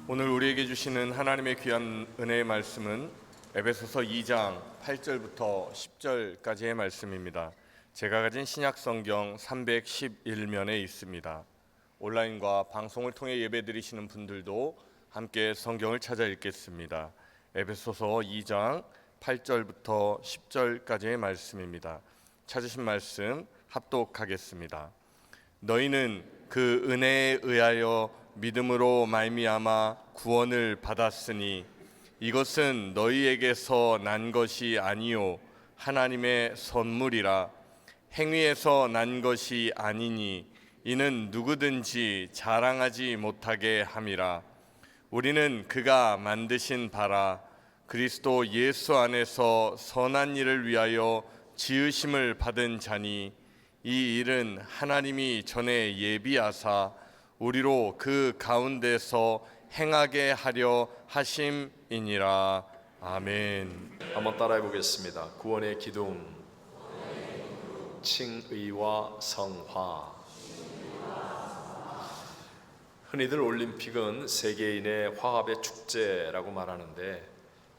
오늘 우리에게 주시는 하나님의 귀한 은혜의 말씀은 에베소서 2장 8절부터 10절까지의 말씀입니다. 제가 가진 신약 성경 311면에 있습니다. 온라인과 방송을 통해 예배드리시는 분들도 함께 성경을 찾아 읽겠습니다. 에베소서 2장 8절부터 10절까지의 말씀입니다. 찾으신 말씀 합독하겠습니다. 너희는 그 은혜에 의하여 믿음으로 말미암아 구원을 받았으니 이것은 너희에게서 난 것이 아니요 하나님의 선물이라. 행위에서 난 것이 아니니 이는 누구든지 자랑하지 못하게 함이라. 우리는 그가 만드신 바라 그리스도 예수 안에서 선한 일을 위하여 지으심을 받은 자니 이 일은 하나님이 전에 예비하사 우리로 그 가운데서 행하게 하려 하심이니라. 아멘. 한번 따라해 보겠습니다. 구원의 기둥, 칭의와 성화. 흔히들 올림픽은 세계인의 화합의 축제라고 말하는데,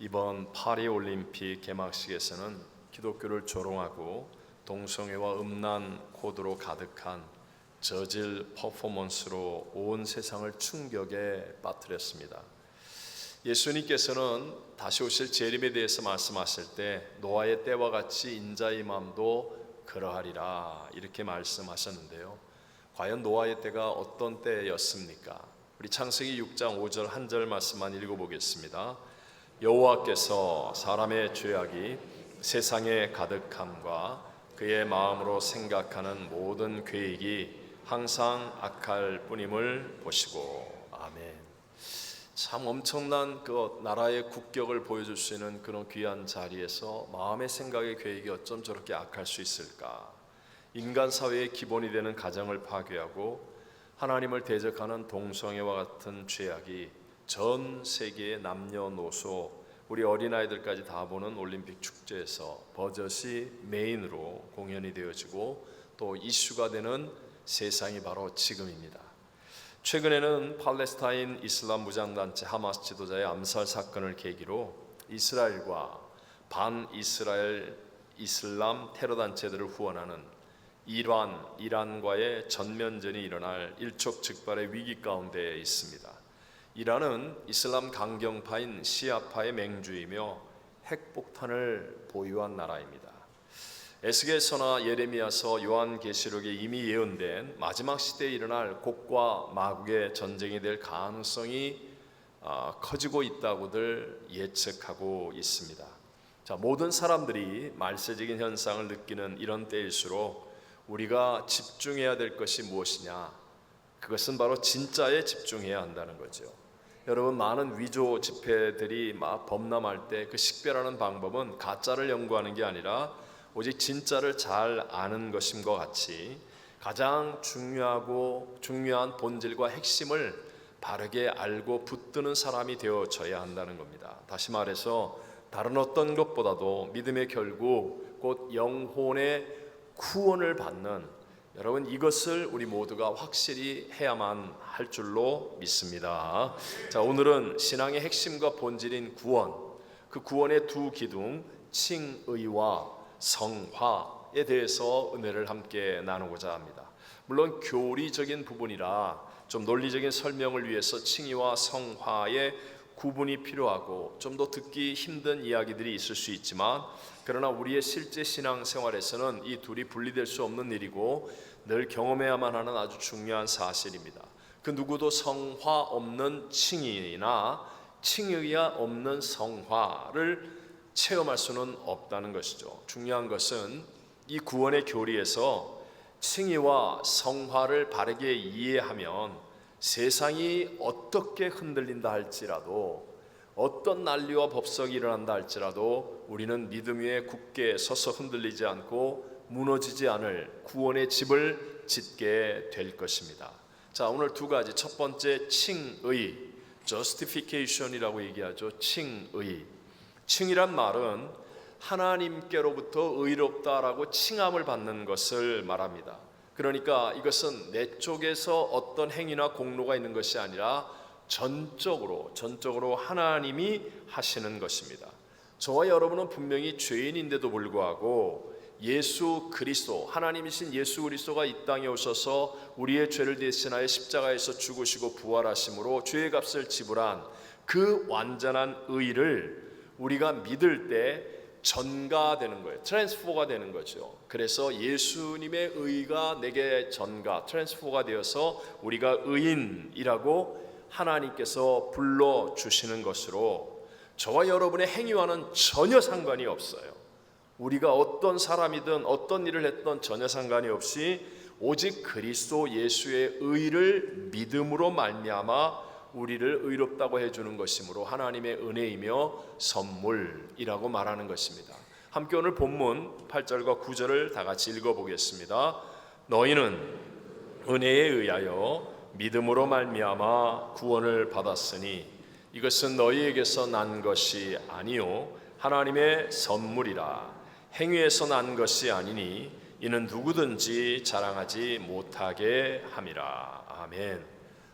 이번 파리 올림픽 개막식에서는 기독교를 조롱하고 동성애와 음란 코드로 가득한 저질 퍼포먼스로 온 세상을 충격에 빠뜨렸습니다. 예수님께서는 다시 오실 재림에 대해서 말씀하실 때 노아의 때와 같이 인자의 마음도 그러하리라 이렇게 말씀하셨는데요. 과연 노아의 때가 어떤 때였습니까? 우리 창세기 6장 5절 한 절 말씀만 읽어보겠습니다. 여호와께서 사람의 죄악이 세상에 가득함과 그의 마음으로 생각하는 모든 계획이 항상 악할 뿐임을 보시고. 아멘. 참 엄청난 그 나라의 국격을 보여줄 수 있는 그런 귀한 자리에서 마음의 생각의 계획이 어쩜 저렇게 악할 수 있을까? 인간 사회의 기본이 되는 가정을 파괴하고 하나님을 대적하는 동성애와 같은 죄악이 전 세계의 남녀노소 우리 어린아이들까지 다 보는 올림픽 축제에서 버젓이 메인으로 공연이 되어지고 또 이슈가 되는 세상이 바로 지금입니다. 최근에는 팔레스타인 이슬람 무장단체 하마스 지도자의 암살 사건을 계기로 이스라엘과 반이스라엘 이슬람 테러 단체들을 후원하는 이란과의 전면전이 일어날 일촉즉발의 위기 가운데 있습니다. 이란은 이슬람 강경파인 시아파의 맹주이며 핵폭탄을 보유한 나라입니다. 에스겔서나 예레미야서 요한계시록에 이미 예언된 마지막 시대에 일어날 곡과 마국의 전쟁이 될 가능성이 커지고 있다고들 예측하고 있습니다. 자, 모든 사람들이 말세적인 현상을 느끼는 이런 때일수록 우리가 집중해야 될 것이 무엇이냐? 그것은 바로 진짜에 집중해야 한다는 거죠. 여러분, 많은 위조 집회들이 막 범람할 때 그 식별하는 방법은 가짜를 연구하는 게 아니라 오직 진짜를 잘 아는 것임과 같이 가장 중요한 본질과 핵심을 바르게 알고 붙드는 사람이 되어져야 한다는 겁니다. 다시 말해서 다른 어떤 것보다도 믿음의 결국 곧 영혼의 구원을 받는, 여러분, 이것을 우리 모두가 확실히 해야만 할 줄로 믿습니다. 자, 오늘은 신앙의 핵심과 본질인 구원, 그 구원의 두 기둥 칭의와 성화에 대해서 은혜를 함께 나누고자 합니다. 물론 교리적인 부분이라 좀 논리적인 설명을 위해서 칭의와 성화의 구분이 필요하고 좀 더 듣기 힘든 이야기들이 있을 수 있지만, 그러나 우리의 실제 신앙생활에서는 이 둘이 분리될 수 없는 일이고 늘 경험해야만 하는 아주 중요한 사실입니다. 그 누구도 성화 없는 칭의나 칭의가 없는 성화를 체험할 수는 없다는 것이죠. 중요한 것은 이 구원의 교리에서 칭의와 성화를 바르게 이해하면 세상이 어떻게 흔들린다 할지라도, 어떤 난리와 법석이 일어난다 할지라도 우리는 믿음 위에 굳게 서서 흔들리지 않고 무너지지 않을 구원의 집을 짓게 될 것입니다. 자, 오늘 두 가지. 첫 번째, 칭의, justification이라고 얘기하죠. 칭의. 칭이란 말은 하나님께로부터 의롭다라고 칭함을 받는 것을 말합니다. 그러니까 이것은 내 쪽에서 어떤 행위나 공로가 있는 것이 아니라 전적으로 하나님이 하시는 것입니다. 저와 여러분은 분명히 죄인인데도 불구하고 예수 그리스도, 하나님이신 예수 그리스도가 이 땅에 오셔서 우리의 죄를 대신하여 십자가에서 죽으시고 부활하심으로 죄의 값을 지불한 그 완전한 의를 우리가 믿을 때 전가되는 거예요. 트랜스포가 되는 거죠. 그래서 예수님의 의가 내게 트랜스포가 되어서 우리가 의인이라고 하나님께서 불러주시는 것으로 저와 여러분의 행위와는 전혀 상관이 없어요. 우리가 어떤 사람이든 어떤 일을 했던 전혀 상관이 없이 오직 그리스도 예수의 의를 믿음으로 말미암아 우리를 의롭다고 해주는 것이므로 하나님의 은혜이며 선물이라고 말하는 것입니다. 함께 오늘 본문 8절과 9절을 다 같이 읽어보겠습니다. 너희는 은혜에 의하여 믿음으로 말미암아 구원을 받았으니 이것은 너희에게서 난 것이 아니요 하나님의 선물이라. 행위에서 난 것이 아니니 이는 누구든지 자랑하지 못하게 함이라. 아멘.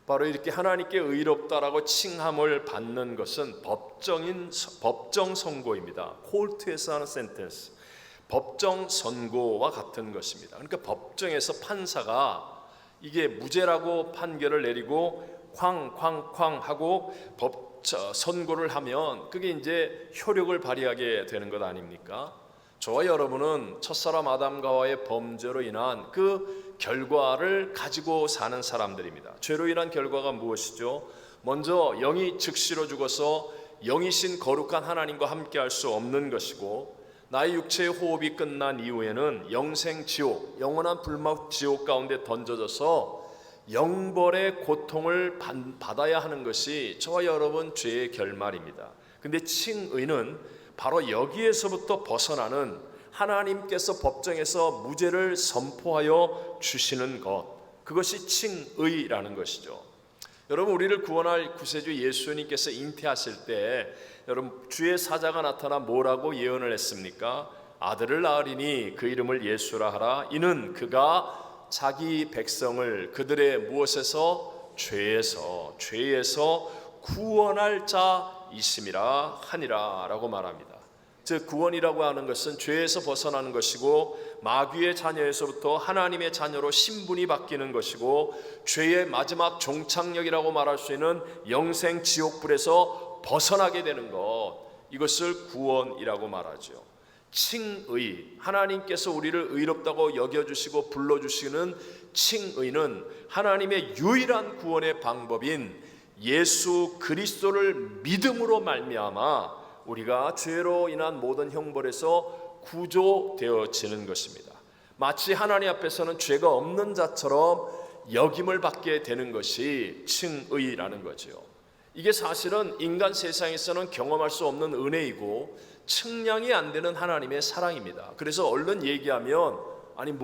바로 이렇게 하나님께 의롭다라고 칭함을 받는 것은 법정 선고입니다. 콜트에서 하는 센텐스, 법정 선고와 같은 것입니다. 그러니까 법정에서 판사가 이게 무죄라고 판결을 내리고 쾅쾅쾅 하고 선고를 하면 그게 이제 효력을 발휘하게 되는 것 아닙니까? 저와 여러분은 첫사람 아담과의 범죄로 인한 그 결과를 가지고 사는 사람들입니다. 죄로 인한 결과가 무엇이죠? 먼저 영이 즉시로 죽어서 영이신 거룩한 하나님과 함께할 수 없는 것이고, 나의 육체의 호흡이 끝난 이후에는 영생 지옥, 영원한 불막 지옥 가운데 던져져서 영벌의 고통을 받아야 하는 것이 저와 여러분 죄의 결말입니다. 근데 칭의는 바로 여기에서부터 벗어나는, 하나님께서 법정에서 무죄를 선포하여 주시는 것, 그것이 칭의라는 것이죠. 여러분, 우리를 구원할 구세주 예수님께서 잉태하실 때 여러분 주의 사자가 나타나 뭐라고 예언을 했습니까? 아들을 낳으리니 그 이름을 예수라 하라. 이는 그가 자기 백성을 그들의 무엇에서? 죄에서 구원할 자이심이라 하니라 라고 말합니다. 즉 구원이라고 하는 것은 죄에서 벗어나는 것이고, 마귀의 자녀에서부터 하나님의 자녀로 신분이 바뀌는 것이고, 죄의 마지막 종착역이라고 말할 수 있는 영생 지옥불에서 벗어나게 되는 것, 이것을 구원이라고 말하죠. 칭의, 하나님께서 우리를 의롭다고 여겨주시고 불러주시는 칭의는 하나님의 유일한 구원의 방법인 예수 그리스도를 믿음으로 말미암아 우리가 죄로 인한 모든 형벌에서 구조되어지는 것입니다. 마치 하나님 앞에서는 죄가 없는 자처럼 여김을 받게 되는 것이 칭의라는 거죠. 이게 사실은 인간 세상에서는 경험할 수 없는 은혜이고 측량이 안 되는 하나님의 사랑입니다. 그래서 얼른 얘기하면 아니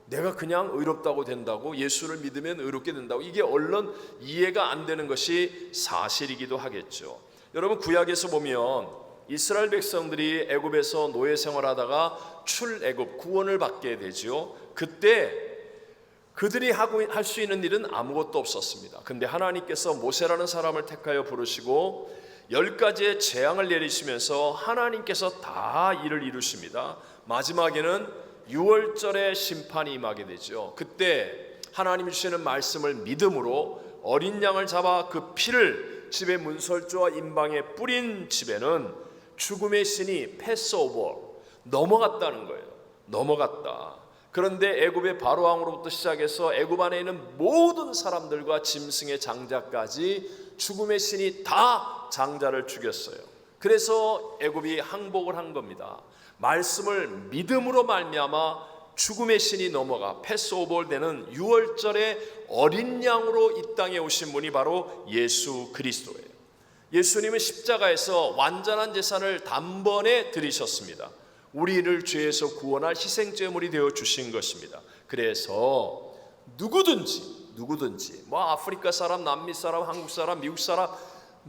내가 그냥 의롭다고 된다고, 예수를 믿으면 의롭게 된다고, 이게 얼른 이해가 안 되는 것이 사실이기도 하겠죠. 여러분, 구약에서 보면 이스라엘 백성들이 애굽에서 노예 생활하다가 출애굽 구원을 받게 되죠. 그때 그들이 할 수 있는 일은 아무것도 없었습니다. 근데 하나님께서 모세라는 사람을 택하여 부르시고 10가지의 재앙을 내리시면서 하나님께서 다 일을 이루십니다. 마지막에는 유월절의 심판이 임하게 되죠. 그때 하나님이 주시는 말씀을 믿음으로 어린 양을 잡아 그 피를 집의 문설주와 임방에 뿌린 집에는 죽음의 신이 패스오버, 넘어갔다는 거예요. 넘어갔다. 그런데 애굽의 바로왕으로부터 시작해서 애굽 안에 있는 모든 사람들과 짐승의 장자까지 죽음의 신이 다 장자를 죽였어요. 그래서 애굽이 항복을 한 겁니다. 말씀을 믿음으로 말미암아 죽음의 신이 넘어가 패스오버 되는 유월절의 어린 양으로 이 땅에 오신 분이 바로 예수 그리스도예요. 예수님은 십자가에서 완전한 제사를 단번에 드리셨습니다. 우리를 죄에서 구원할 희생제물이 되어 주신 것입니다. 그래서 누구든지 아프리카 사람, 남미 사람, 한국 사람, 미국 사람,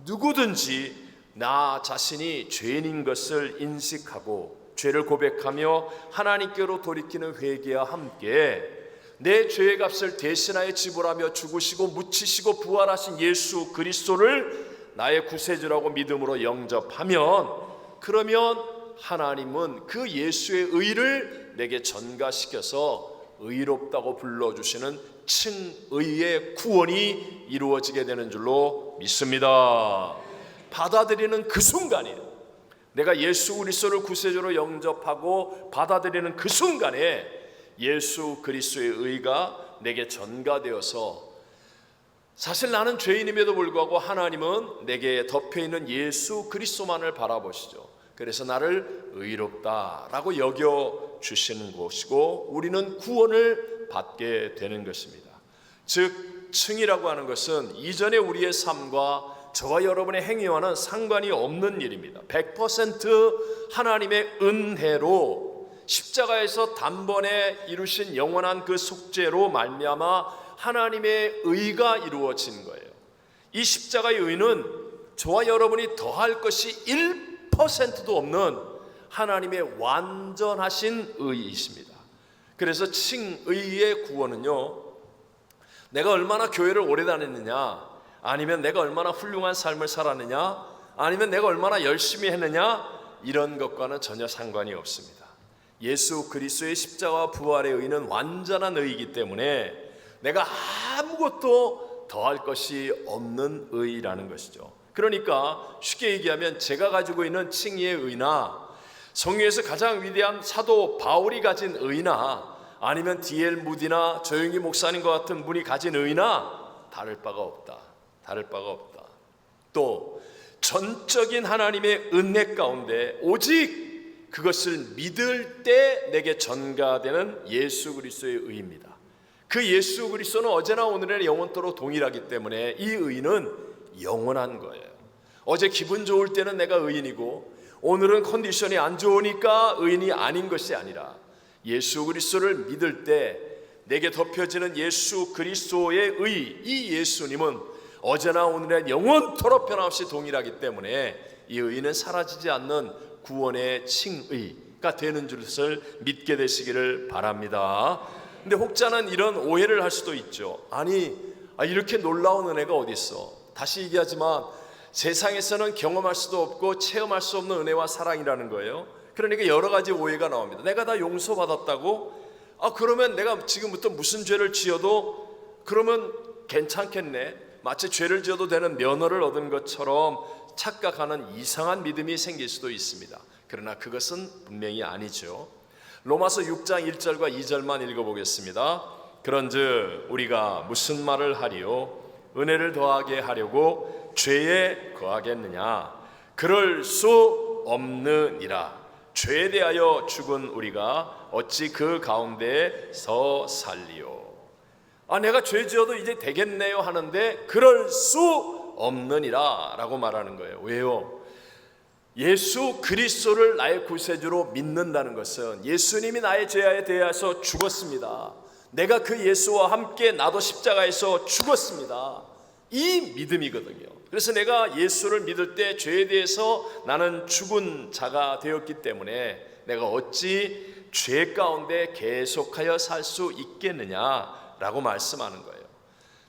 누구든지 나 자신이 죄인인 것을 인식하고 죄를 고백하며 하나님께로 돌이키는 회개와 함께 내 죄의 값을 대신하여 지불하며 죽으시고 묻히시고 부활하신 예수 그리스도를 나의 구세주라고 믿음으로 영접하면, 그러면 하나님은 그 예수의 의를 내게 전가시켜서 의롭다고 불러주시는 칭의의 구원이 이루어지게 되는 줄로 믿습니다. 받아들이는 그 순간이에요. 내가 예수 그리스도를 구세주로 영접하고 받아들이는 그 순간에 예수 그리스도의 의가 내게 전가되어서, 사실 나는 죄인임에도 불구하고 하나님은 내게 덮여있는 예수 그리스도만을 바라보시죠. 그래서 나를 의롭다라고 여겨주시는 것이고 우리는 구원을 받게 되는 것입니다. 즉 칭의라고 하는 것은 이전에 우리의 삶과 저와 여러분의 행위와는 상관이 없는 일입니다. 100% 하나님의 은혜로 십자가에서 단번에 이루신 영원한 그 속죄로 말미암아 하나님의 의가 이루어진 거예요. 이 십자가의 의는 저와 여러분이 더할 것이 1%도 없는 하나님의 완전하신 의이십니다. 그래서 칭의의 구원은요, 내가 얼마나 교회를 오래 다녔느냐, 아니면 내가 얼마나 훌륭한 삶을 살았느냐, 아니면 내가 얼마나 열심히 했느냐, 이런 것과는 전혀 상관이 없습니다. 예수 그리스도의 십자가와 부활의 의는 완전한 의이기 때문에 내가 아무것도 더할 것이 없는 의라는 것이죠. 그러니까 쉽게 얘기하면 제가 가지고 있는 칭의의 의나 성경에서 가장 위대한 사도 바울이 가진 의나 아니면 D.L. 무디나 조영기 목사님과 같은 분이 가진 의나 다를 바가 없다. 다를 바가 없다. 또 전적인 하나님의 은혜 가운데 오직 그것을 믿을 때 내게 전가되는 예수 그리스도의 의입니다. 그 예수 그리스도는 어제나 오늘의 영원토록 동일하기 때문에 이 의는 영원한 거예요. 어제 기분 좋을 때는 내가 의인이고 오늘은 컨디션이 안 좋으니까 의인이 아닌 것이 아니라 예수 그리스도를 믿을 때 내게 덮여지는 예수 그리스도의 의, 이 예수님은 어제나 오늘의 영원토록 변함없이 동일하기 때문에 이 의는 사라지지 않는 구원의 칭의가 되는 줄을 믿게 되시기를 바랍니다. 근데 혹자는 이런 오해를 할 수도 있죠. 아니, 이렇게 놀라운 은혜가 어디 있어? 다시 얘기하지만 세상에서는 경험할 수도 없고 체험할 수 없는 은혜와 사랑이라는 거예요. 그러니까 여러 가지 오해가 나옵니다. 내가 다 용서받았다고? 그러면 내가 지금부터 무슨 죄를 지어도 그러면 괜찮겠네. 마치 죄를 지어도 되는 면허를 얻은 것처럼 착각하는 이상한 믿음이 생길 수도 있습니다. 그러나 그것은 분명히 아니죠. 로마서 6장 1절과 2절만 읽어보겠습니다. 그런즉 우리가 무슨 말을 하리요? 은혜를 더하게 하려고 죄에 거하겠느냐? 그럴 수 없느니라. 죄에 대하여 죽은 우리가 어찌 그 가운데서 살리요? 내가 죄 지어도 이제 되겠네요 하는데 그럴 수 없느니라 라고 말하는 거예요. 왜요? 예수 그리스도를 나의 구세주로 믿는다는 것은 예수님이 나의 죄에 대해서 죽었습니다. 내가 그 예수와 함께 나도 십자가에서 죽었습니다. 이 믿음이거든요. 그래서 내가 예수를 믿을 때 죄에 대해서 나는 죽은 자가 되었기 때문에 내가 어찌 죄 가운데 계속하여 살 수 있겠느냐라고 말씀하는 거예요.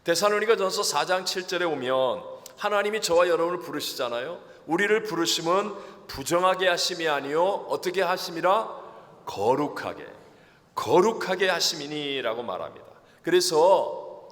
데살로니가전서 4장 7절에 오면 하나님이 저와 여러분을 부르시잖아요. 우리를 부르심은 부정하게 하심이 아니요 어떻게 하심이라? 거룩하게 하심이니라고 말합니다. 그래서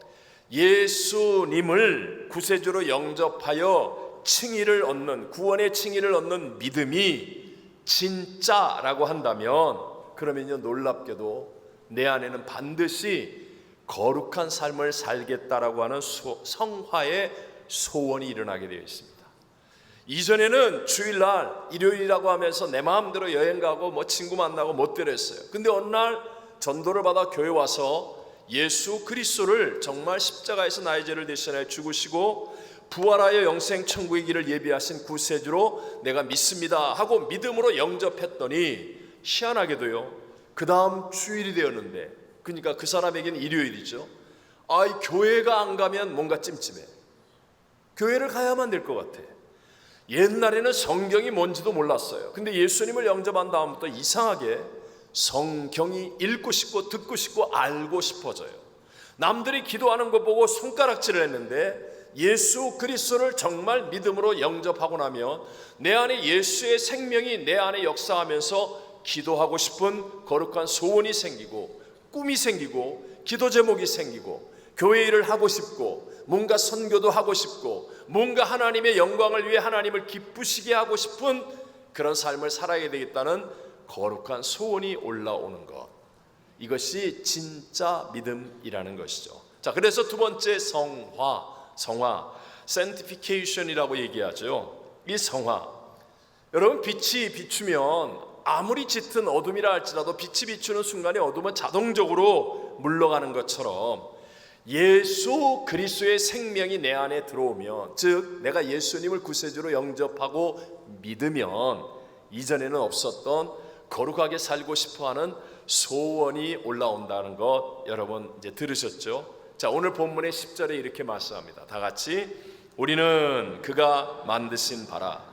예수님을 구세주로 영접하여 칭의를 얻는, 구원의 칭의를 얻는 믿음이 진짜라고 한다면, 그러면요 놀랍게도 내 안에는 반드시 거룩한 삶을 살겠다라고 하는 성화의 소원이 일어나게 되어 있습니다. 이전에는 주일날 일요일이라고 하면서 내 마음대로 여행 가고 친구 만나고 못 들었어요. 근데 어느 날 전도를 받아 교회 와서 예수 그리스도를 정말 십자가에서 나의 죄를 대신하여 죽으시고 부활하여 영생 천국의 길을 예비하신 구세주로 내가 믿습니다 하고 믿음으로 영접했더니 희한하게도요 그 다음 주일이 되었는데, 그러니까 그 사람에게는 일요일이죠. 교회가 안 가면 뭔가 찜찜해. 교회를 가야만 될 것 같아. 옛날에는 성경이 뭔지도 몰랐어요. 근데 예수님을 영접한 다음부터 이상하게 성경이 읽고 싶고 듣고 싶고 알고 싶어져요. 남들이 기도하는 거 보고 손가락질을 했는데 예수 그리스도를 정말 믿음으로 영접하고 나면 내 안에 예수의 생명이 내 안에 역사하면서 기도하고 싶은 거룩한 소원이 생기고 꿈이 생기고 기도 제목이 생기고 교회 일을 하고 싶고 뭔가 선교도 하고 싶고 뭔가 하나님의 영광을 위해 하나님을 기쁘시게 하고 싶은 그런 삶을 살아야 되겠다는 거룩한 소원이 올라오는 것, 이것이 진짜 믿음이라는 것이죠. 자, 그래서 두 번째 성화, sanctification이라고 얘기하죠. 이 성화, 여러분 빛이 비추면 아무리 짙은 어둠이라 할지라도 빛이 비추는 순간에 어둠은 자동적으로 물러가는 것처럼 예수 그리스도의 생명이 내 안에 들어오면, 즉 내가 예수님을 구세주로 영접하고 믿으면 이전에는 없었던 거룩하게 살고 싶어하는 소원이 올라온다는 것 여러분 이제 들으셨죠? 자, 오늘 본문의 10절에 이렇게 말씀합니다. 다 같이 우리는 그가 만드신 바라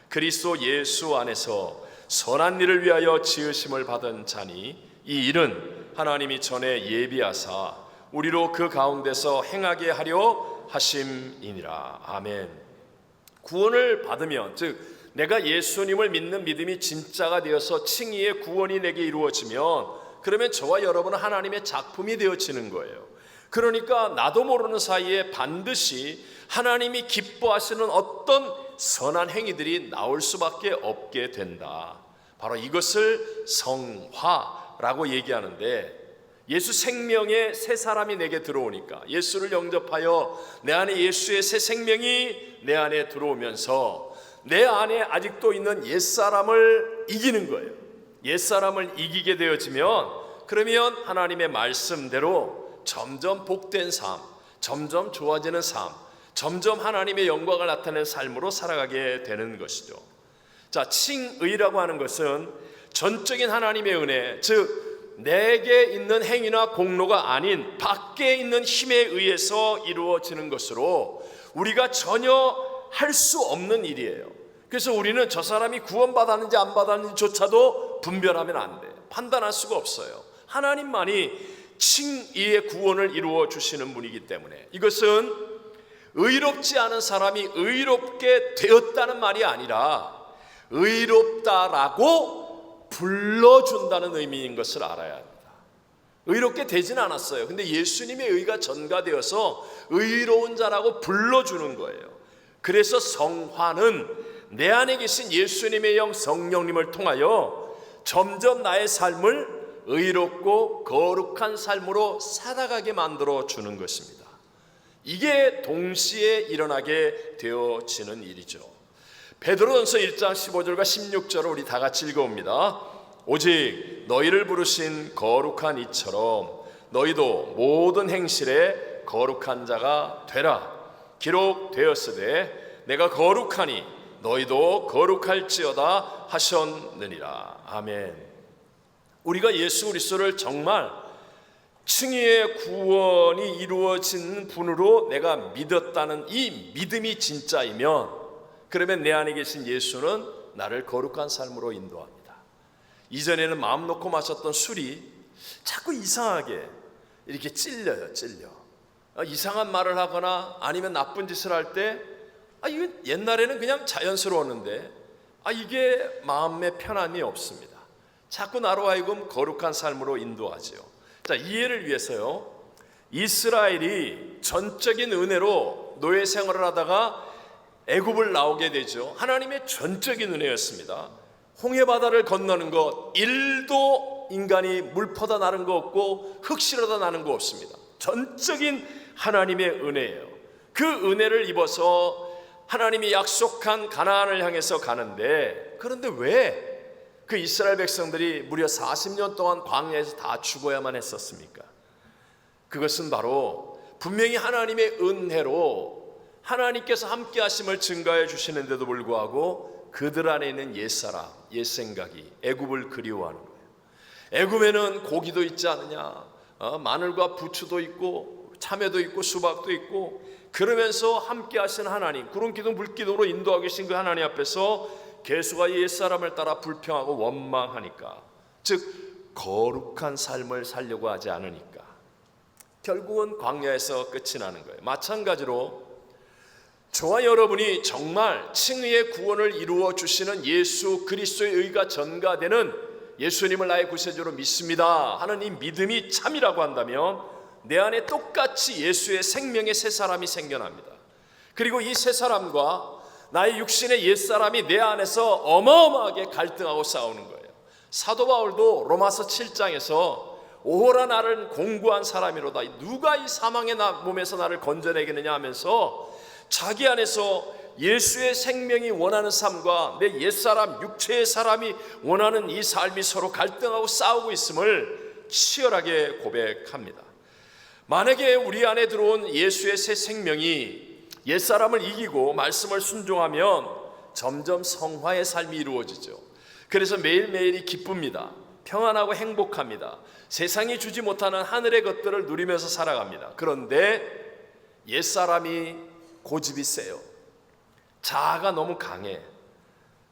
그리스도 예수 안에서 선한 일을 위하여 지으심을 받은 자니 이 일은 하나님이 전에 예비하사 우리로 그 가운데서 행하게 하려 하심이니라. 아멘. 구원을 받으면, 즉 내가 예수님을 믿는 믿음이 진짜가 되어서 칭의의 구원이 내게 이루어지면, 그러면 저와 여러분은 하나님의 작품이 되어지는 거예요. 그러니까 나도 모르는 사이에 반드시 하나님이 기뻐하시는 어떤 선한 행위들이 나올 수밖에 없게 된다. 바로 이것을 성화라고 얘기하는데, 예수 생명의 새 사람이 내게 들어오니까, 예수를 영접하여 내 안에 예수의 새 생명이 내 안에 들어오면서 내 안에 아직도 있는 옛사람을 이기는 거예요. 옛사람을 이기게 되어지면, 그러면 하나님의 말씀대로 점점 복된 삶, 점점 좋아지는 삶, 점점 하나님의 영광을 나타내는 삶으로 살아가게 되는 것이죠. 자, 칭의라고 하는 것은 전적인 하나님의 은혜, 즉 내게 있는 행위나 공로가 아닌 밖에 있는 힘에 의해서 이루어지는 것으로 우리가 전혀 할 수 없는 일이에요. 그래서 우리는 저 사람이 구원받았는지 안 받았는지조차도 분별하면 안 돼. 판단할 수가 없어요. 하나님만이 칭의의 구원을 이루어 주시는 분이기 때문에, 이것은 의롭지 않은 사람이 의롭게 되었다는 말이 아니라 의롭다라고 불러준다는 의미인 것을 알아야 합니다. 의롭게 되진 않았어요. 근데 예수님의 의가 전가되어서 의로운 자라고 불러주는 거예요. 그래서 성화는 내 안에 계신 예수님의 영 성령님을 통하여 점점 나의 삶을 의롭고 거룩한 삶으로 살아가게 만들어 주는 것입니다. 이게 동시에 일어나게 되어지는 일이죠. 베드로전서 1장 15절과 16절을 우리 다 같이 읽어봅니다. 오직 너희를 부르신 거룩한 이처럼 너희도 모든 행실에 거룩한 자가 되라. 기록되었으되 내가 거룩하니 너희도 거룩할지어다 하셨느니라. 아멘. 우리가 예수 그리스도를 정말 칭의의 구원이 이루어진 분으로 내가 믿었다는 이 믿음이 진짜이면, 그러면 내 안에 계신 예수는 나를 거룩한 삶으로 인도합니다. 이전에는 마음 놓고 마셨던 술이 자꾸 이상하게 이렇게 찔려요. 이상한 말을 하거나 아니면 나쁜 짓을 할 때 이게 옛날에는 그냥 자연스러웠는데 이게 마음의 편안이 없습니다. 자꾸 나로 하여금 거룩한 삶으로 인도하죠. 자, 이해를 위해서요, 이스라엘이 전적인 은혜로 노예 생활을 하다가 애굽을 나오게 되죠. 하나님의 전적인 은혜였습니다. 홍해바다를 건너는 것 1도 인간이 물 퍼다 나는 거 없고 흙 실어다 나는 거 없습니다. 전적인 하나님의 은혜예요. 그 은혜를 입어서 하나님이 약속한 가나안을 향해서 가는데, 그런데 왜 그 이스라엘 백성들이 무려 40년 동안 광야에서 다 죽어야만 했었습니까? 그것은 바로 분명히 하나님의 은혜로 하나님께서 함께 하심을 증가해 주시는데도 불구하고 그들 안에 있는 옛사람, 옛생각이 애굽을 그리워하는 거예요. 애굽에는 고기도 있지 않느냐, 마늘과 부추도 있고 참외도 있고 수박도 있고, 그러면서 함께 하신 하나님, 구름기둥 물기둥으로 인도하고 계신 그 하나님 앞에서 개수가 옛사람을 따라 불평하고 원망하니까, 즉 거룩한 삶을 살려고 하지 않으니까 결국은 광야에서 끝이 나는 거예요. 마찬가지로 저와 여러분이 정말 칭의의 구원을 이루어 주시는 예수 그리스도의 의가 전가되는 예수님을 나의 구세주로 믿습니다 하는 이 믿음이 참이라고 한다면 내 안에 똑같이 예수의 생명의 새 사람이 생겨납니다. 그리고 이 새 사람과 나의 육신의 옛사람이 내 안에서 어마어마하게 갈등하고 싸우는 거예요. 사도 바울도 로마서 7장에서 오호라 나를 공고한 사람이로다, 누가 이 사망의 몸에서 나를 건져내겠느냐 하면서 자기 안에서 예수의 생명이 원하는 삶과 내 옛사람 육체의 사람이 원하는 이 삶이 서로 갈등하고 싸우고 있음을 치열하게 고백합니다. 만약에 우리 안에 들어온 예수의 새 생명이 옛사람을 이기고 말씀을 순종하면 점점 성화의 삶이 이루어지죠. 그래서 매일매일이 기쁩니다. 평안하고 행복합니다. 세상이 주지 못하는 하늘의 것들을 누리면서 살아갑니다. 그런데 옛사람이 고집이 세요. 자아가 너무 강해.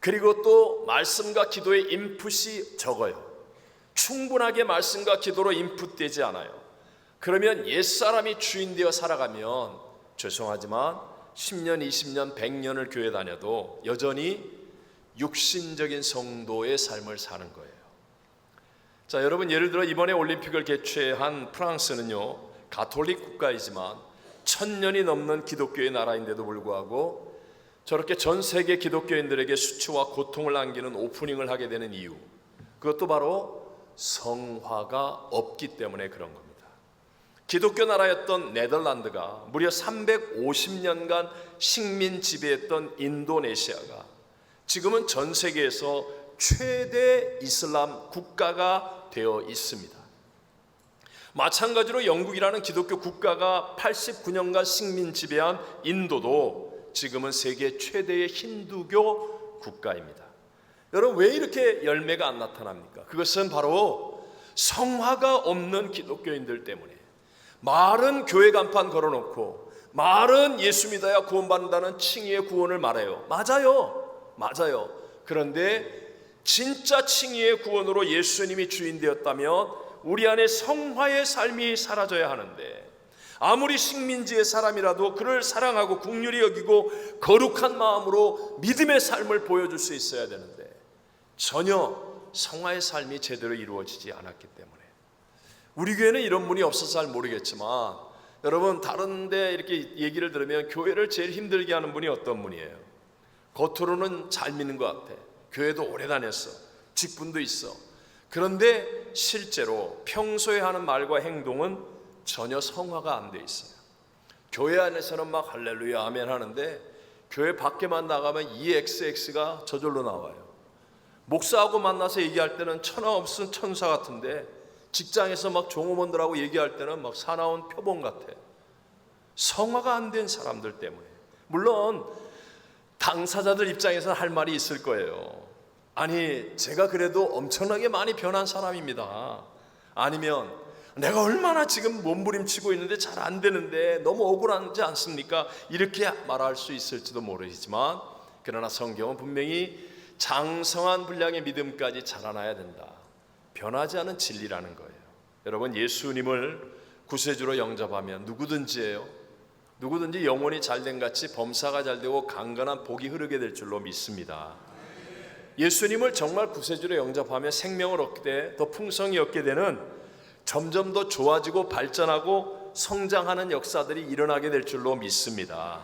그리고 또 말씀과 기도의 인풋이 적어요. 충분하게 말씀과 기도로 인풋되지 않아요. 그러면 옛사람이 주인 되어 살아가면 죄송하지만 10년, 20년, 100년을 교회 다녀도 여전히 육신적인 성도의 삶을 사는 거예요. 자, 여러분, 예를 들어 이번에 올림픽을 개최한 프랑스는요, 가톨릭 국가이지만 1000년이 넘는 기독교의 나라인데도 불구하고 저렇게 전 세계 기독교인들에게 수치와 고통을 안기는 오프닝을 하게 되는 이유, 그것도 바로 성화가 없기 때문에 그런 겁니다. 기독교 나라였던 네덜란드가 무려 350년간 식민 지배했던 인도네시아가 지금은 전 세계에서 최대 이슬람 국가가 되어 있습니다. 마찬가지로 영국이라는 기독교 국가가 89년간 식민 지배한 인도도 지금은 세계 최대의 힌두교 국가입니다. 여러분, 왜 이렇게 열매가 안 나타납니까? 그것은 바로 성화가 없는 기독교인들 때문에. 말은 교회 간판 걸어놓고 말은 예수 믿어야 구원받는다는 칭의의 구원을 말해요. 맞아요. 그런데 진짜 칭의의 구원으로 예수님이 주인 되었다면 우리 안에 성화의 삶이 사라져야 하는데, 아무리 식민지의 사람이라도 그를 사랑하고 긍휼히 여기고 거룩한 마음으로 믿음의 삶을 보여줄 수 있어야 되는데 전혀 성화의 삶이 제대로 이루어지지 않았기 때문에, 우리 교회는 이런 분이 없어서 잘 모르겠지만 여러분, 다른 데 이렇게 얘기를 들으면 교회를 제일 힘들게 하는 분이 어떤 분이에요? 겉으로는 잘 믿는 것 같아. 교회도 오래 다녔어. 직분도 있어. 그런데 실제로 평소에 하는 말과 행동은 전혀 성화가 안 돼 있어요. 교회 안에서는 막 할렐루야 아멘 하는데 교회 밖에만 나가면 EXX가 저절로 나와요. 목사하고 만나서 얘기할 때는 천하 없은 천사 같은데 직장에서 막 종업원들하고 얘기할 때는 막 사나운 표범 같아. 성화가 안 된 사람들 때문에. 물론 당사자들 입장에서는 할 말이 있을 거예요. 아니, 제가 그래도 엄청나게 많이 변한 사람입니다. 아니면 내가 얼마나 지금 몸부림치고 있는데 잘 안 되는데 너무 억울하지 않습니까? 이렇게 말할 수 있을지도 모르지만, 그러나 성경은 분명히 장성한 분량의 믿음까지 자라나야 된다. 변하지 않은 진리라는 거예요. 여러분, 예수님을 구세주로 영접하면 누구든지예요. 누구든지 영혼이 잘된 같이 범사가 잘되고 강건한 복이 흐르게 될 줄로 믿습니다. 예수님을 정말 구세주로 영접하면 생명을 얻게 돼 더 풍성히 얻게 되는, 점점 더 좋아지고 발전하고 성장하는 역사들이 일어나게 될 줄로 믿습니다.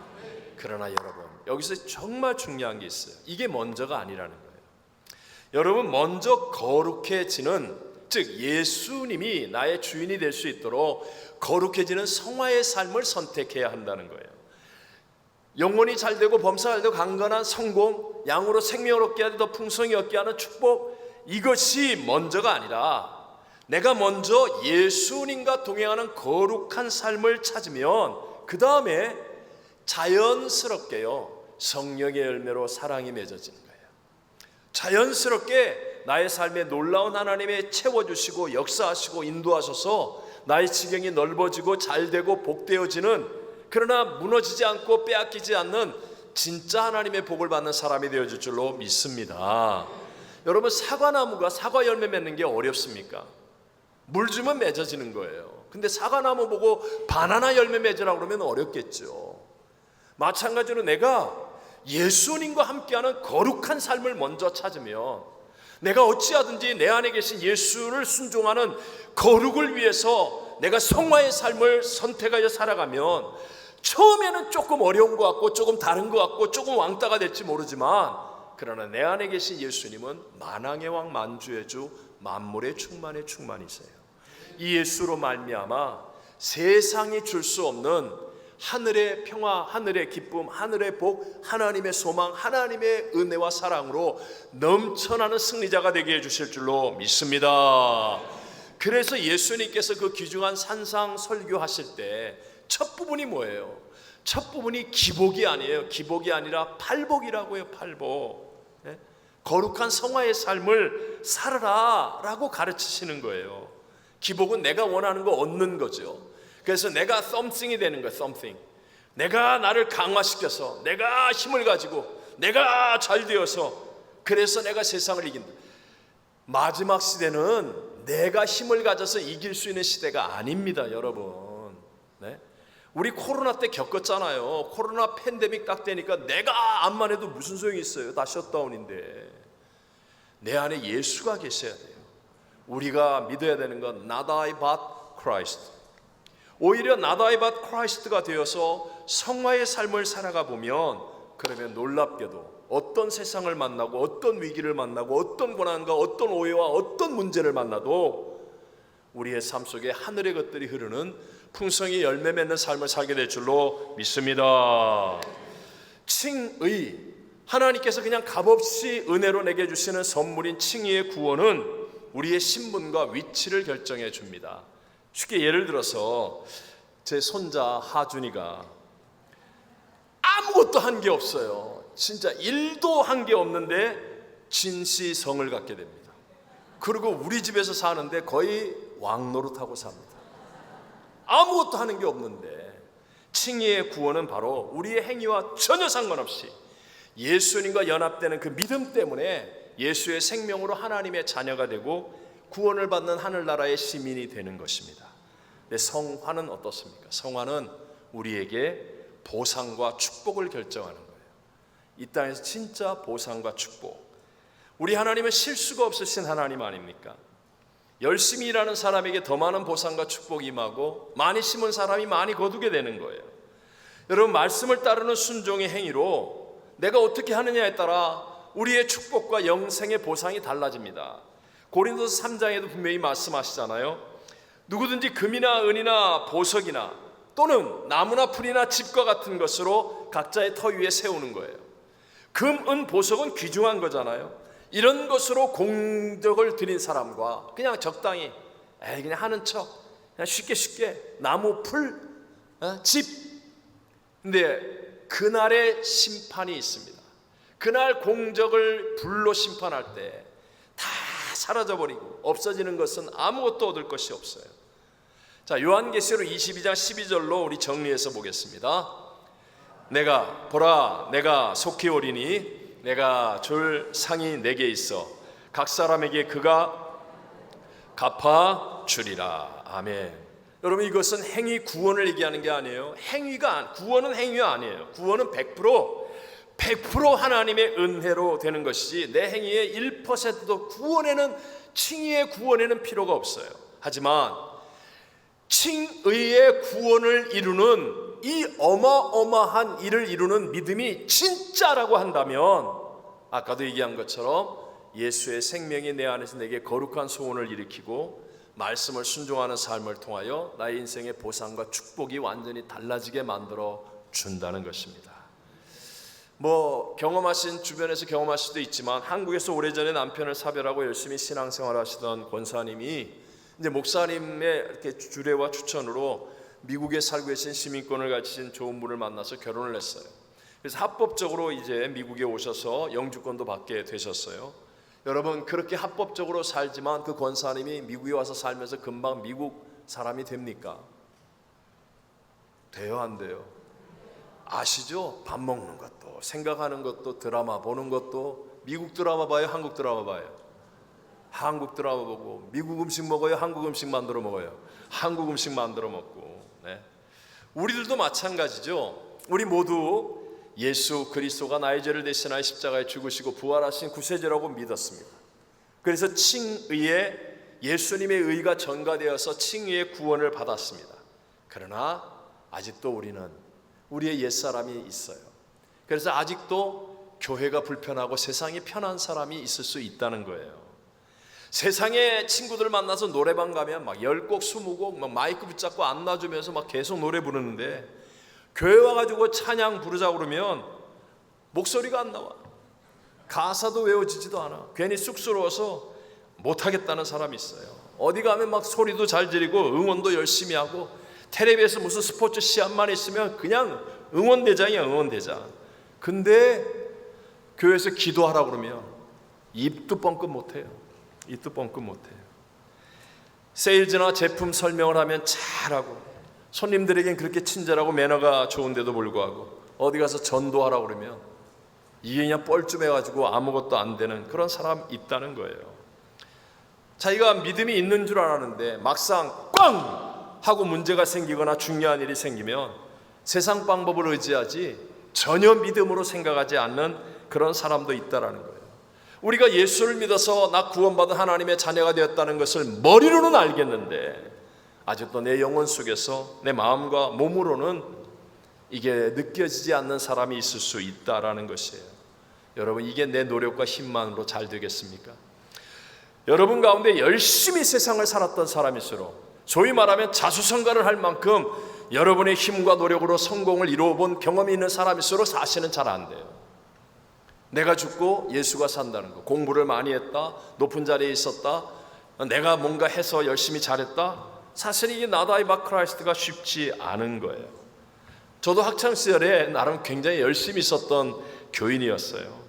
그러나 여러분, 여기서 정말 중요한 게 있어요. 이게 먼저가 아니라는 거예요. 여러분, 먼저 거룩해지는, 즉 예수님이 나의 주인이 될 수 있도록 거룩해지는 성화의 삶을 선택해야 한다는 거예요. 영혼이 잘되고 범사가 잘되고 강건한 성공, 양으로 생명을 얻게 하되 더 풍성히 얻게 하는 축복, 이것이 먼저가 아니라 내가 먼저 예수님과 동행하는 거룩한 삶을 찾으면 그 다음에 자연스럽게요, 성령의 열매로 사랑이 맺어지는 거예요. 자연스럽게 나의 삶에 놀라운 하나님의 채워주시고 역사하시고 인도하셔서 나의 지경이 넓어지고 잘되고 복되어지는, 그러나 무너지지 않고 빼앗기지 않는 진짜 하나님의 복을 받는 사람이 되어질 줄로 믿습니다. 여러분, 사과나무가 사과 열매 맺는 게 어렵습니까? 물 주면 맺어지는 거예요. 근데 사과나무 보고 바나나 열매 맺으라고 그러면 어렵겠죠. 마찬가지로 내가 예수님과 함께하는 거룩한 삶을 먼저 찾으면, 내가 어찌하든지 내 안에 계신 예수를 순종하는 거룩을 위해서 내가 성화의 삶을 선택하여 살아가면, 처음에는 조금 어려운 것 같고 조금 다른 것 같고 조금 왕따가 될지 모르지만, 그러나 내 안에 계신 예수님은 만왕의 왕 만주의 주 만물의 충만의 충만이세요. 이 예수로 말미암아 세상이 줄 수 없는 하늘의 평화, 하늘의 기쁨, 하늘의 복, 하나님의 소망, 하나님의 은혜와 사랑으로 넘쳐나는 승리자가 되게 해주실 줄로 믿습니다. 그래서 예수님께서 그 귀중한 산상 설교하실 때 첫 부분이 뭐예요? 첫 부분이 기복이 아니에요. 기복이 아니라 팔복이라고 해요. 팔복. 거룩한 성화의 삶을 살아라 라고 가르치시는 거예요. 기복은 내가 원하는 거 얻는 거죠. 그래서 내가 something이 되는 거예요. something. 내가 나를 강화시켜서, 내가 힘을 가지고, 내가 잘 되어서, 그래서 내가 세상을 이긴다. 마지막 시대는 내가 힘을 가져서 이길 수 있는 시대가 아닙니다, 여러분. 우리 코로나 때 겪었잖아요. 코로나 팬데믹 딱 되니까 내가 암만 해도 무슨 소용이 있어요. 다 셧다운인데. 내 안에 예수가 계셔야 돼요. 우리가 믿어야 되는 건 not I but Christ. 오히려 not I but Christ가 되어서 성화의 삶을 살아가 보면, 그러면 놀랍게도 어떤 세상을 만나고 어떤 위기를 만나고 어떤 고난과 어떤 오해와 어떤 문제를 만나도 우리의 삶 속에 하늘의 것들이 흐르는 풍성히 열매 맺는 삶을 살게 될 줄로 믿습니다. 칭의, 하나님께서 그냥 값없이 은혜로 내게 주시는 선물인 칭의의 구원은 우리의 신분과 위치를 결정해 줍니다. 쉽게 예를 들어서 제 손자 하준이가 아무것도 한 게 없어요. 진짜 일도 한 게 없는데 진시성을 갖게 됩니다. 그리고 우리 집에서 사는데 거의 왕노릇하고 삽니다. 아무것도 하는 게 없는데, 칭의의 구원은 바로 우리의 행위와 전혀 상관없이 예수님과 연합되는 그 믿음 때문에 예수의 생명으로 하나님의 자녀가 되고 구원을 받는 하늘나라의 시민이 되는 것입니다. 근데 성화는 어떻습니까? 성화는 우리에게 보상과 축복을 결정하는 거예요. 이 땅에서 진짜 보상과 축복. 우리 하나님은 실수가 없으신 하나님 아닙니까? 열심히 일하는 사람에게 더 많은 보상과 축복이 임하고, 많이 심은 사람이 많이 거두게 되는 거예요. 여러분, 말씀을 따르는 순종의 행위로 내가 어떻게 하느냐에 따라 우리의 축복과 영생의 보상이 달라집니다. 고린도서 3장에도 분명히 말씀하시잖아요. 누구든지 금이나 은이나 보석이나 또는 나무나 풀이나 집과 같은 것으로 각자의 터 위에 세우는 거예요. 금, 은, 보석은 귀중한 거잖아요. 이런 것으로 공덕을 들인 사람과 그냥 적당히 그냥 하는 척, 그냥 쉽게 나무, 풀, 집. 근데 그날의 심판이 있습니다. 그날 공적을 불로 심판할 때 다 사라져버리고 없어지는 것은 아무것도 얻을 것이 없어요. 자, 요한계시록 22장 12절로 우리 정리해서 보겠습니다. 보라, 내가 속히 오리니 내가 줄 상이 내게 있어 각 사람에게 그가 갚아 주리라. 아멘. 여러분, 이것은 행위 구원을 얘기하는 게 아니에요. 구원은 행위가 아니에요. 구원은 100% 하나님의 은혜로 되는 것이지 내 행위의 1%도 칭의의 구원에는 필요가 없어요. 하지만 칭의의 구원을 이루는 이 어마어마한 일을 이루는 믿음이 진짜라고 한다면, 아까도 얘기한 것처럼 예수의 생명이 내 안에서 내게 거룩한 소원을 일으키고 말씀을 순종하는 삶을 통하여 나의 인생의 보상과 축복이 완전히 달라지게 만들어 준다는 것입니다. 주변에서 경험하실 수도 있지만, 한국에서 오래전에 남편을 사별하고 열심히 신앙생활을 하시던 권사님이 이제 목사님의 이렇게 주례와 추천으로 미국에 살고 계신 시민권을 가지신 좋은 분을 만나서 결혼을 했어요. 그래서 합법적으로 이제 미국에 오셔서 영주권도 받게 되셨어요. 여러분, 그렇게 합법적으로 살지만 그 권사님이 미국에 와서 살면서 금방 미국 사람이 됩니까? 돼요, 안 돼요? 아시죠? 밥 먹는 것도, 생각하는 것도, 드라마 보는 것도, 미국 드라마 봐요? 한국 드라마 봐요? 한국 드라마 보고. 미국 음식 먹어요? 한국 음식 만들어 먹어요? 한국 음식 만들어 먹고. 네. 우리들도 마찬가지죠. 우리 모두 예수 그리스도가 나의 죄를 대신하여 십자가에 죽으시고 부활하신 구세주라고 믿었습니다. 그래서 칭의에 예수님의 의가 전가되어서 칭의의 구원을 받았습니다. 그러나 아직도 우리는 우리의 옛사람이 있어요. 그래서 아직도 교회가 불편하고 세상이 편한 사람이 있을 수 있다는 거예요. 세상에 친구들 만나서 노래방 가면 막 10곡 20곡 막 마이크 붙잡고 안 놔주면서 막 계속 노래 부르는데, 교회 와가지고 찬양 부르자 그러면 목소리가 안 나와. 가사도 외워지지도 않아. 괜히 쑥스러워서 못하겠다는 사람이 있어요. 어디 가면 막 소리도 잘 지르고 응원도 열심히 하고, 텔레비에서 무슨 스포츠 시합만 있으면 그냥 응원대장이야, 응원대장. 근데 교회에서 기도하라 그러면 입도 뻥끗 못해요. 입도 뻥끗 못해요. 세일즈나 제품 설명을 하면 잘하고, 손님들에겐 그렇게 친절하고 매너가 좋은데도 불구하고 어디 가서 전도하라 그러면 이게 그냥 뻘쭘해가지고 아무것도 안 되는 그런 사람 있다는 거예요. 자기가 믿음이 있는 줄 알았는데 막상 꽝! 하고 문제가 생기거나 중요한 일이 생기면 세상 방법을 의지하지 전혀 믿음으로 생각하지 않는 그런 사람도 있다라는 거예요. 우리가 예수를 믿어서 나 구원받은 하나님의 자녀가 되었다는 것을 머리로는 알겠는데 아직도 내 영혼 속에서 내 마음과 몸으로는 이게 느껴지지 않는 사람이 있을 수 있다라는 것이에요. 여러분, 이게 내 노력과 힘만으로 잘 되겠습니까? 여러분 가운데 열심히 세상을 살았던 사람일수록, 소위 말하면 자수성가를 할 만큼 여러분의 힘과 노력으로 성공을 이루어본 경험이 있는 사람일수록 사실은 잘 안 돼요. 내가 죽고 예수가 산다는 거, 공부를 많이 했다, 높은 자리에 있었다, 내가 뭔가 해서 열심히 잘했다, 사실 이게 나다이 바 크라이스트가 쉽지 않은 거예요. 저도 학창시절에 나름 굉장히 열심히 있었던 교인이었어요.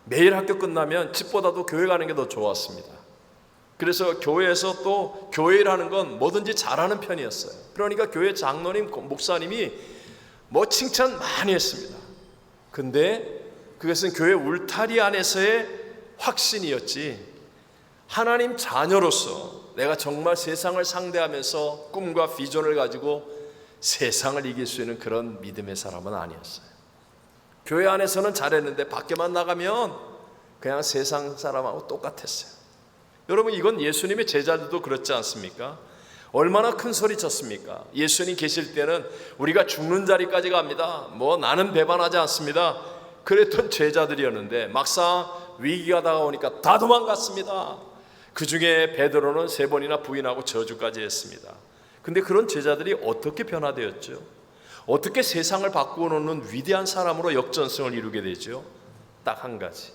매일 학교 끝나면 집보다도 교회 가는 게 더 좋았습니다. 그래서 교회에서 또 교회 일하는 건 뭐든지 잘하는 편이었어요. 그러니까 교회 장로님, 목사님이 뭐 칭찬 많이 했습니다. 근데 그것은 교회 울타리 안에서의 확신이었지, 하나님 자녀로서 내가 정말 세상을 상대하면서 꿈과 비전을 가지고 세상을 이길 수 있는 그런 믿음의 사람은 아니었어요. 교회 안에서는 잘했는데 밖에만 나가면 그냥 세상 사람하고 똑같았어요. 여러분, 이건 예수님의 제자들도 그렇지 않습니까? 얼마나 큰 소리 쳤습니까? 예수님 계실 때는 우리가 죽는 자리까지 갑니다, 뭐 나는 배반하지 않습니다, 그랬던 제자들이었는데 막상 위기가 다가오니까 다 도망갔습니다. 그 중에 베드로는 3번이나 부인하고 저주까지 했습니다. 근데 그런 제자들이 어떻게 변화되었죠? 어떻게 세상을 바꾸어 놓는 위대한 사람으로 역전승을 이루게 되죠? 딱 한 가지,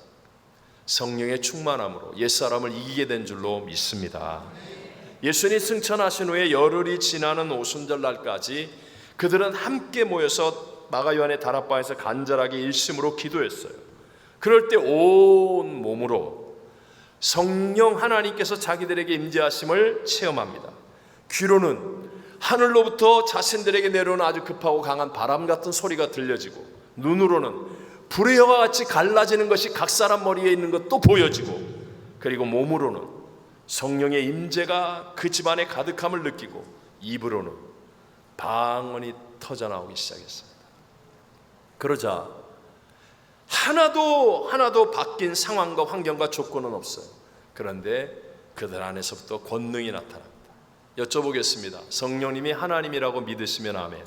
성령의 충만함으로 옛사람을 이기게 된 줄로 믿습니다. 예수님이 승천하신 후에 열흘이 지나는 오순절 날까지 그들은 함께 모여서 마가 요한의 다락방에서 간절하게 일심으로 기도했어요. 그럴 때 온 몸으로 성령 하나님께서 자기들에게 임재하심을 체험합니다. 귀로는 하늘로부터 자신들에게 내려오는 아주 급하고 강한 바람 같은 소리가 들려지고, 눈으로는 불의 혀와 같이 갈라지는 것이 각 사람 머리에 있는 것도 보여지고, 그리고 몸으로는 성령의 임재가 그 집안에 가득함을 느끼고, 입으로는 방언이 터져나오기 시작했습니다. 그러자 하나도 바뀐 상황과 환경과 조건은 없어요. 그런데 그들 안에서부터 권능이 나타납니다. 여쭤보겠습니다. 성령님이 하나님이라고 믿으시면 아멘.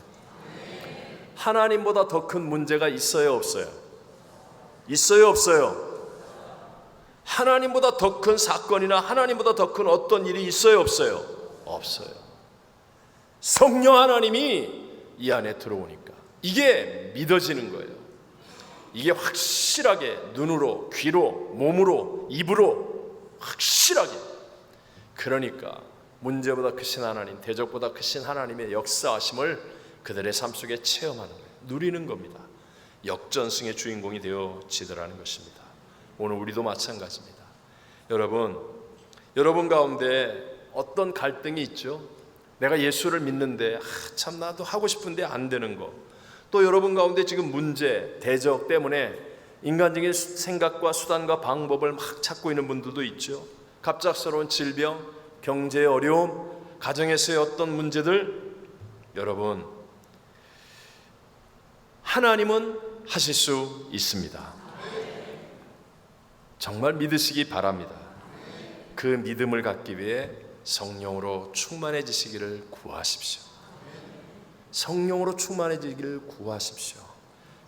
하나님보다 더 큰 문제가 있어요, 없어요? 있어요, 없어요? 하나님보다 더 큰 사건이나 하나님보다 더 큰 어떤 일이 있어요, 없어요? 없어요. 성령 하나님이 이 안에 들어오니까 이게 믿어지는 거예요. 이게 확실하게 눈으로, 귀로, 몸으로, 입으로 확실하게. 그러니까 문제보다 크신 하나님, 대적보다 크신 하나님의 역사하심을 그들의 삶 속에 체험하는 거예요. 누리는 겁니다. 역전승의 주인공이 되어지더라는 것입니다. 오늘 우리도 마찬가지입니다. 여러분 가운데 어떤 갈등이 있죠? 내가 예수를 믿는데 참 나도 하고 싶은데 안 되는 거. 또 여러분 가운데 지금 문제, 대적 때문에 인간적인 생각과 수단과 방법을 막 찾고 있는 분들도 있죠. 갑작스러운 질병, 경제의 어려움, 가정에서의 어떤 문제들, 여러분, 하나님은 하실 수 있습니다. 정말 믿으시기 바랍니다. 그 믿음을 갖기 위해 성령으로 충만해지시기를 구하십시오. 성령으로 충만해지기를 구하십시오.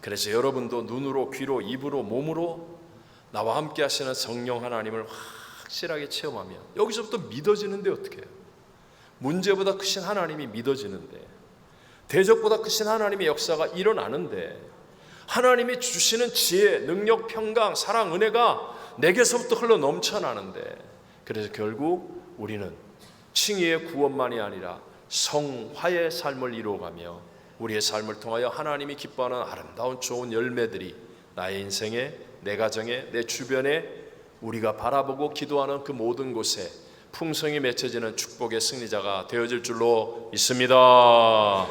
그래서 여러분도 눈으로, 귀로, 입으로, 몸으로 나와 함께 하시는 성령 하나님을 확실하게 체험하면 여기서부터 믿어지는데 어떻게 해요? 문제보다 크신 하나님이 믿어지는데, 대적보다 크신 하나님의 역사가 일어나는데, 하나님이 주시는 지혜, 능력, 평강, 사랑, 은혜가 내게서부터 흘러 넘쳐나는데, 그래서 결국 우리는 칭의의 구원만이 아니라 성화의 삶을 이루어가며 우리의 삶을 통하여 하나님이 기뻐하는 아름다운 좋은 열매들이 나의 인생에, 내 가정에, 내 주변에, 우리가 바라보고 기도하는 그 모든 곳에 풍성히 맺혀지는 축복의 승리자가 되어질 줄로 믿습니다.